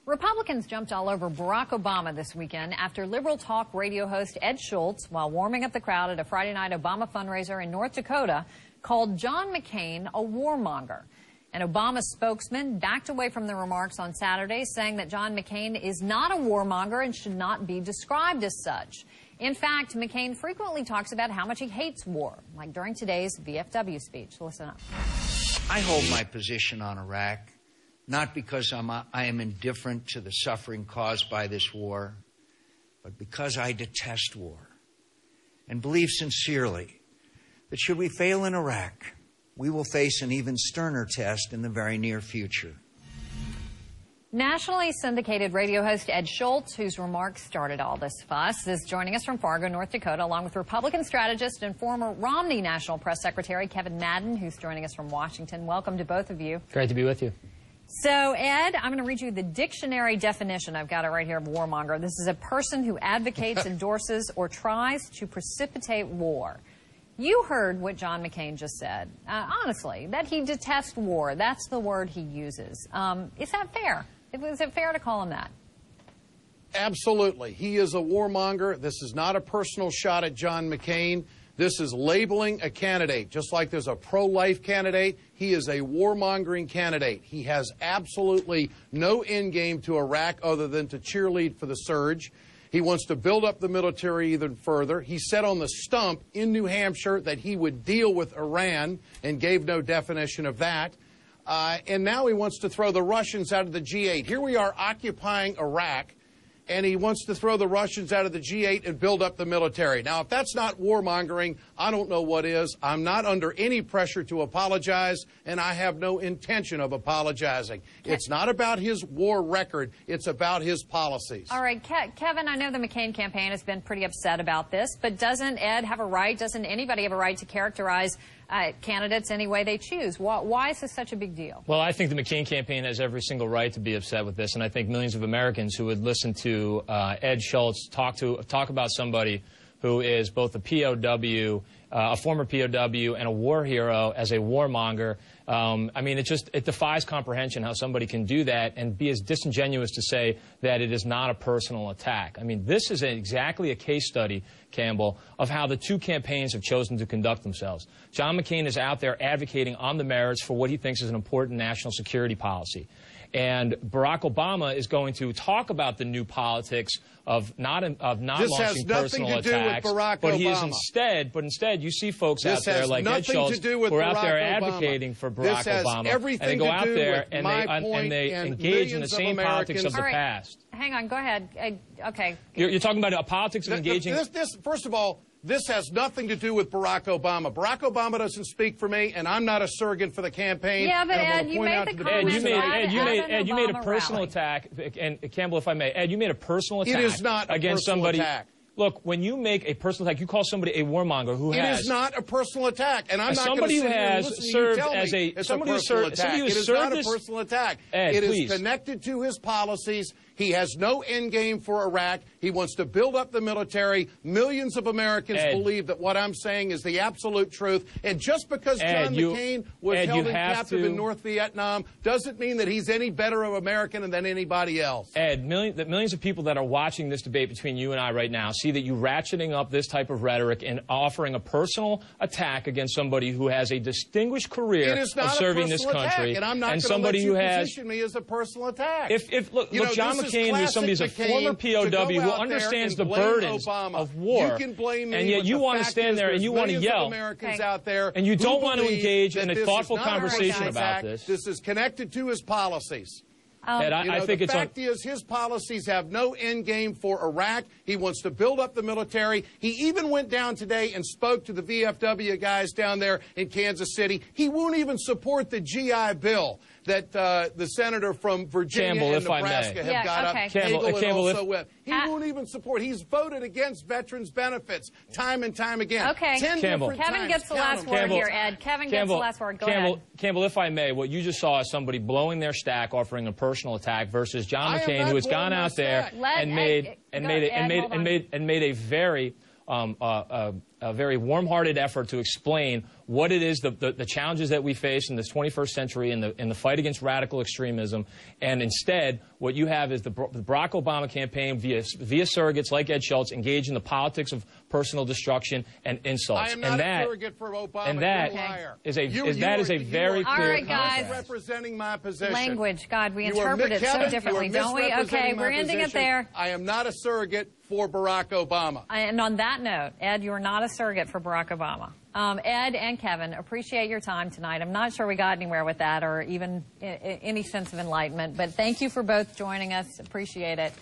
Republicans jumped all over Barack Obama this weekend after liberal talk radio host Ed Schultz, while warming up the crowd at a Friday night Obama fundraiser in North Dakota, called John McCain a warmonger. An Obama spokesman backed away from the remarks on Saturday, saying that John McCain is not a warmonger and should not be described as such. In fact, McCain frequently talks about how much he hates war, like during today's VFW speech. Listen up. I hold my position on Iraq, not because I am indifferent to the suffering caused by this war, but because I detest war and believe sincerely that should we fail in Iraq, we will face an even sterner test in the very near future. Nationally syndicated radio host Ed Schultz, whose remarks started all this fuss, is joining us from Fargo, North Dakota, along with Republican strategist and former Romney National Press Secretary Kevin Madden, who's joining us from Washington. Welcome to both of you. Great to be with you. So, Ed, I'm going to read you the dictionary definition. I've got it right here of warmonger. This is a person who advocates, endorses, or tries to precipitate war. You heard what John McCain just said. Honestly, that he detests war. That's the word he uses. Is that fair? Is it fair to call him that? Absolutely. He is a warmonger. This is not a personal shot at John McCain. This is labeling a candidate. Just like there's a pro-life candidate, he is a warmongering candidate. He has absolutely no end game to Iraq other than to cheerlead for the surge. He wants to build up the military even further. He said on the stump in New Hampshire that he would deal with Iran and gave no definition of that. And now he wants to throw the Russians out of the G8. Here we are occupying Iraq, and he wants to throw the Russians out of the G8 and build up the military. Now, if that's not warmongering, I don't know what is. I'm not under any pressure to apologize, and I have no intention of apologizing. It's not about his war record. It's about his policies. All right, Kevin, I know the McCain campaign has been pretty upset about this, but doesn't Ed have a right, doesn't anybody have a right to characterize candidates any way they choose? Why is this such a big deal? Well, I think the McCain campaign has every single right to be upset with this, and I think millions of Americans who would listen to Ed Schultz talk about somebody who is both a POW, a former POW, and a war hero as a warmonger. I mean, it defies comprehension how somebody can do that and be as disingenuous to say that it is not a personal attack. I mean, this is exactly a case study, Campbell, of how the two campaigns have chosen to conduct themselves. John McCain is out there advocating on the merits for what he thinks is an important national security policy. And Barack Obama is going to talk about the new politics of not launching personal attacks, but instead you see folks out there like Ed Schultz who are out there advocating for Barack Obama, and they go out there and they engage in the same politics of the past. Hang on, go ahead. Okay. You're talking about a politics of engaging. First of all, this has nothing to do with Barack Obama. Barack Obama doesn't speak for me, and I'm not a surrogate for the campaign. Yeah, but Ed, you made the comment. Ed, you made a personal attack, and Campbell, if I may, Ed, you made a personal attack. It is not a personal attack. Look, when you make a personal attack, you call somebody a warmonger who has. It is not a personal attack, and I'm not going to sit here and listen to you tell me it's a personal attack. It is not a personal attack. Ed, it is connected to his policies. He has no end game for Iraq. He wants to build up the military. Millions of Americans believe that what I'm saying is the absolute truth. And just because John McCain was held captive in North Vietnam doesn't mean that he's any better of an American than anybody else. Ed, millions of people that are watching this debate between you and I right now see that you ratcheting up this type of rhetoric and offering a personal attack against somebody who has a distinguished career of serving this country, and I'm not going to let you position me as a personal attack. Look, John McCain is somebody who's a former POW who understands the burdens of war, and yet you want to stand there and you want to yell, and you don't want to engage in a thoughtful conversation about this. This is connected to his policies. Ed, I think the fact is his policies have no end game for Iraq. He wants to build up the military. He even went down today and spoke to the VFW guys down there in Kansas City. He won't even support the GI Bill that the senator from Virginia and Nebraska have got up. He won't even support. He's voted against veterans' benefits time and time again. Okay. Kevin gets the last word here, Ed. Kevin gets the last word. Go ahead. Campbell, if I may, what you just saw is somebody blowing their stack, offering a personal attack, versus John McCain, who has gone out there and made a very a very warm-hearted effort to explain what it is, the challenges that we face in this 21st century in the fight against radical extremism. And instead, what you have is the Barack Obama campaign via surrogates like Ed Schultz engaged in the politics of personal destruction and insults. I am not a surrogate for Obama. And that is a very clear All right, guys. Representing my position. Language, God, we interpret it so differently, don't we? Okay, we're ending it there. I am not a surrogate for Barack Obama. And on that note, Ed, you're not a surrogate for Barack Obama. Ed and Kevin, appreciate your time tonight. I'm not sure we got anywhere with that or even any sense of enlightenment, but thank you for both joining us. Appreciate it.